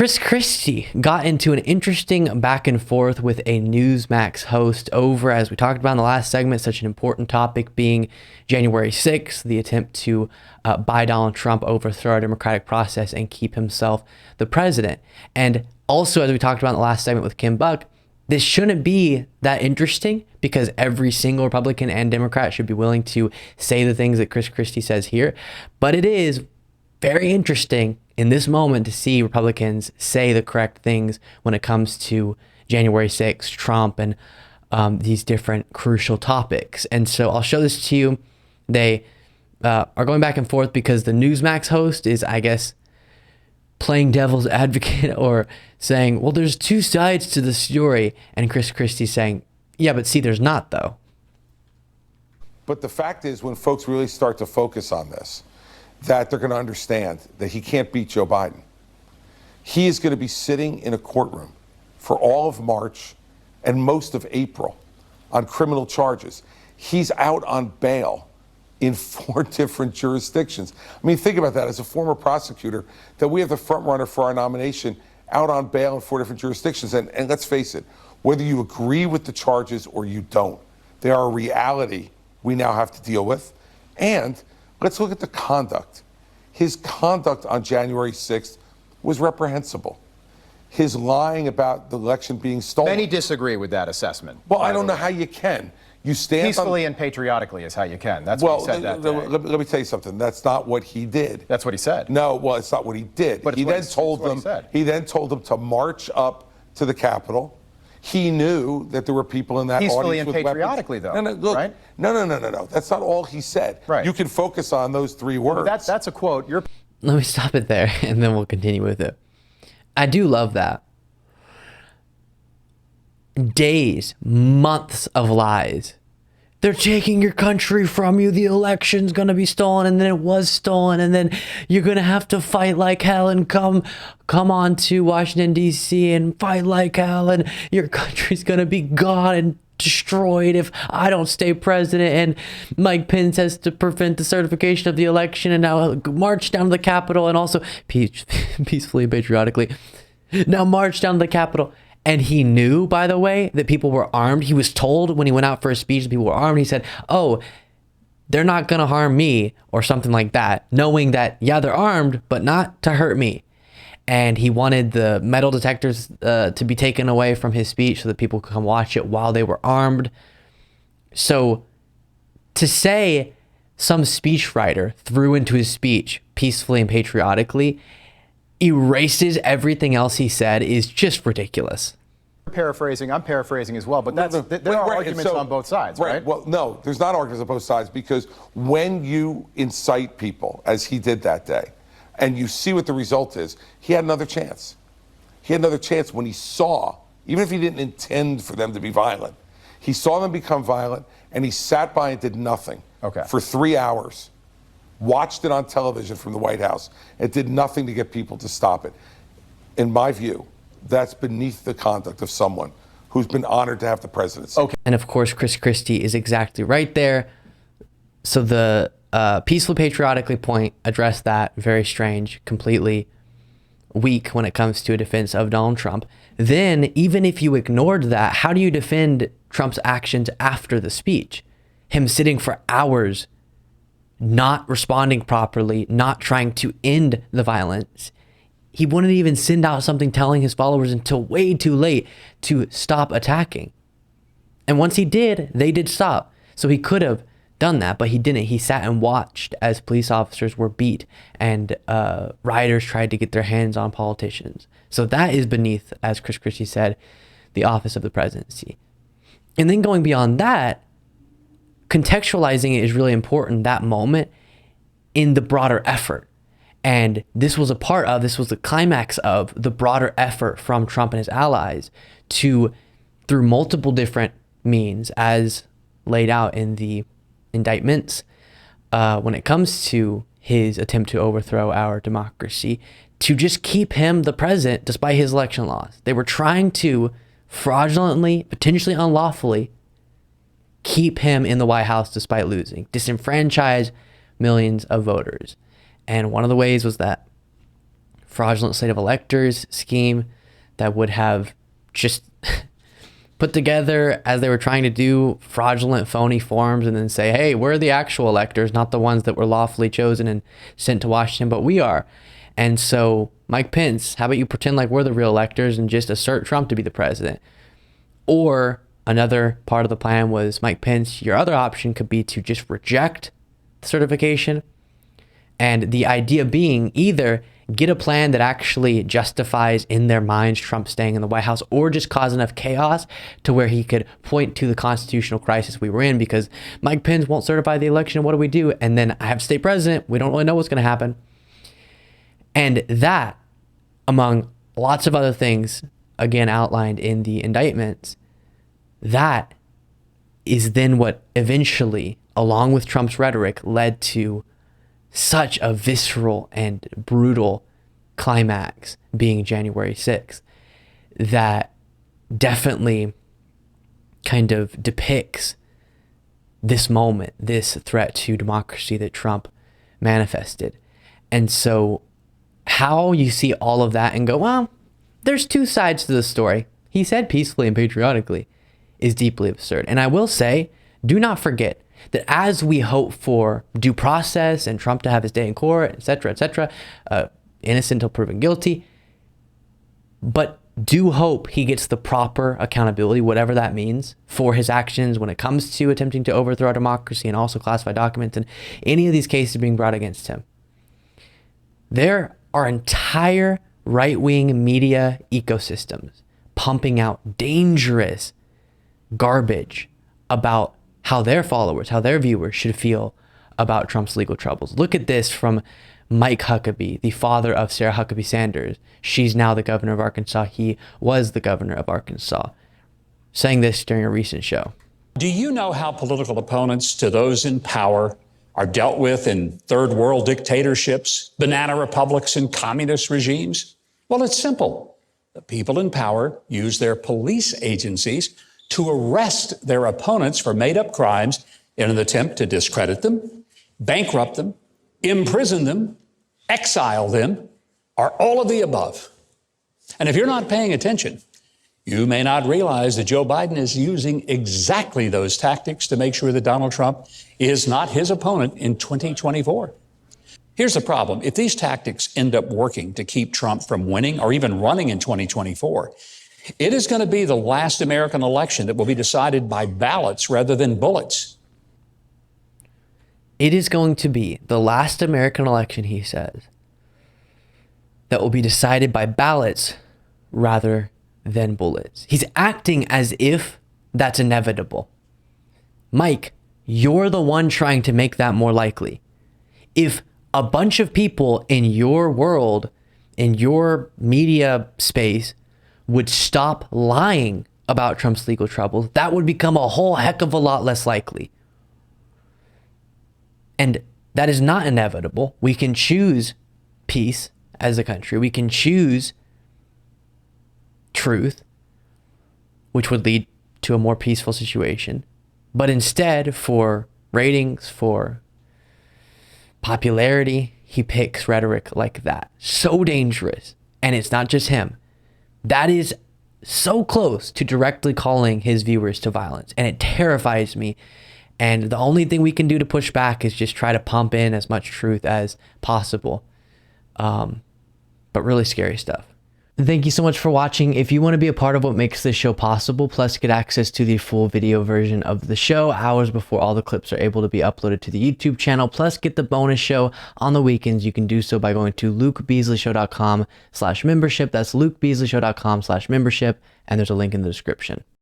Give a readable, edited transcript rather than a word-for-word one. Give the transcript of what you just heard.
Chris Christie got into an interesting back and forth with a Newsmax host over, as we talked about in the last segment, such an important topic being January 6th, the attempt to by Donald Trump overthrow our democratic process and keep himself the president. And also, as we talked about in the last segment with Kim Buck, this shouldn't be that interesting because every single Republican and Democrat should be willing to say the things that Chris Christie says here. But it is very interesting in this moment to see Republicans say the correct things when it comes to January 6th, Trump, and these different crucial topics. And so I'll show this to you. They are going back and forth because the Newsmax host is, I guess, playing devil's advocate or saying, well, there's two sides to the story. And Chris Christie saying, yeah, but see, there's not, though. But the fact is, when folks really start to focus on this, that they're going to understand that he can't beat Joe Biden. He is going to be sitting in a courtroom for all of March and most of April on criminal charges. He's out on bail in 4 different jurisdictions. I mean, think about that. As a former prosecutor, that we have the front runner for our nomination out on bail in 4 different jurisdictions. And let's face it, whether you agree with the charges or you don't, they are a reality we now have to deal with. And let's look at the conduct. His conduct on January 6th was reprehensible. His lying about the election being stolen. Many disagree with that assessment. Well, I don't know how you can. You stand peacefully and patriotically is how you can. That's what he said that day. Let me tell you something. That's not what he did. That's what he said. No, well, it's not what he did. But he then told them to march up to the Capitol. He knew that there were people in that peacefully audience and with patriotically, weapons. though. Look, right? No. That's not all he said. Right. You can focus on those 3 words. That's a quote. Let me stop it there, and then we'll continue with it. I do love that. Days, months of lies. They're taking your country from you. The election's going to be stolen, and then it was stolen, and then you're going to have to fight like hell and come on to Washington, D.C. and fight like hell, and your country's going to be gone and destroyed if I don't stay president. And Mike Pence has to prevent the certification of the election and now march down to the Capitol and also peacefully and patriotically now march down to the Capitol. And he knew, by the way, that people were armed. He was told when he went out for a speech that people were armed. He said, oh, they're not going to harm me or something like that, knowing that, yeah, they're armed, but not to hurt me. And he wanted the metal detectors to be taken away from his speech so that people could come watch it while they were armed. So to say some speechwriter threw into his speech peacefully and patriotically erases everything else he said is just ridiculous. I'm paraphrasing as well, but there are arguments on both sides, right? Well, no, there's not arguments on both sides because when you incite people, as he did that day, and you see what the result is, he had another chance. He had another chance when he saw, even if he didn't intend for them to be violent, he saw them become violent, and he sat by and did nothing for 3 hours. Watched it on television from the White House. It did nothing to get people to stop it. In my view, that's beneath the conduct of someone who's been honored to have the presidency. Okay. And of course, Chris Christie is exactly right there. So the peaceful patriotically point addressed that. Very strange, completely weak when it comes to a defense of Donald Trump. Then, even if you ignored that, how do you defend Trump's actions after the speech? Him sitting for hours not responding properly, not trying to end the violence. He wouldn't even send out something telling his followers until way too late to stop attacking. And once he did, they did stop. So he could have done that, but he didn't. He sat and watched as police officers were beat and rioters tried to get their hands on politicians. So that is beneath, as Chris Christie said, the office of the presidency. And then going beyond that, contextualizing it is really important, that moment, in the broader effort. And this was the climax of the broader effort from Trump and his allies to, through multiple different means, as laid out in the indictments, when it comes to his attempt to overthrow our democracy, to just keep him the president despite his election loss. They were trying to fraudulently, potentially unlawfully, keep him in the White House despite losing, disenfranchise millions of voters. And one of the ways was that fraudulent slate of electors scheme that would have just put together, as they were trying to do, fraudulent, phony forms and then say, hey, we're the actual electors, not the ones that were lawfully chosen and sent to Washington, but we are. And so, Mike Pence, how about you pretend like we're the real electors and just assert Trump to be the president? Or another part of the plan was, Mike Pence, your other option could be to just reject the certification. And the idea being either get a plan that actually justifies in their minds Trump staying in the White House, or just cause enough chaos to where he could point to the constitutional crisis we were in because Mike Pence won't certify the election. What do we do? And then I have state president. We don't really know what's going to happen. And that, among lots of other things, again, outlined in the indictments, that is then what eventually, along with Trump's rhetoric, led to such a visceral and brutal climax being January 6th that definitely kind of depicts this moment, this threat to democracy that Trump manifested. And so how you see all of that and go, well, there's two sides to the story. He said peacefully and patriotically is deeply absurd. And I will say, do not forget that as we hope for due process and Trump to have his day in court, et cetera, innocent until proven guilty, but do hope he gets the proper accountability, whatever that means, for his actions when it comes to attempting to overthrow our democracy and also classified documents and any of these cases being brought against him. There are entire right-wing media ecosystems pumping out dangerous garbage about how their followers, how their viewers should feel about Trump's legal troubles. Look at this from Mike Huckabee, the father of Sarah Huckabee Sanders. She's now the governor of Arkansas. He was the governor of Arkansas, saying this during a recent show. Do you know how political opponents to those in power are dealt with in third world dictatorships, banana republics, and communist regimes? Well, it's simple. The people in power use their police agencies to arrest their opponents for made-up crimes in an attempt to discredit them, bankrupt them, imprison them, exile them, or all of the above. And if you're not paying attention, you may not realize that Joe Biden is using exactly those tactics to make sure that Donald Trump is not his opponent in 2024. Here's the problem. If these tactics end up working to keep Trump from winning or even running in 2024, it is going to be the last American election that will be decided by ballots rather than bullets. It is going to be the last American election, he says, that will be decided by ballots rather than bullets. He's acting as if that's inevitable. Mike, you're the one trying to make that more likely. If a bunch of people in your world, in your media space, would stop lying about Trump's legal troubles, that would become a whole heck of a lot less likely. And that is not inevitable. We can choose peace as a country. We can choose truth, which would lead to a more peaceful situation. But instead, for ratings, for popularity, he picks rhetoric like that. So dangerous. And it's not just him. That is so close to directly calling his viewers to violence. And it terrifies me. And the only thing we can do to push back is just try to pump in as much truth as possible. But really scary stuff. Thank you so much for watching. If you want to be a part of what makes this show possible, plus get access to the full video version of the show hours before all the clips are able to be uploaded to the YouTube channel, plus get the bonus show on the weekends, you can do so by going to lukebeasleyshow.com/membership. That's lukebeasleyshow.com/membership, and there's a link in the description.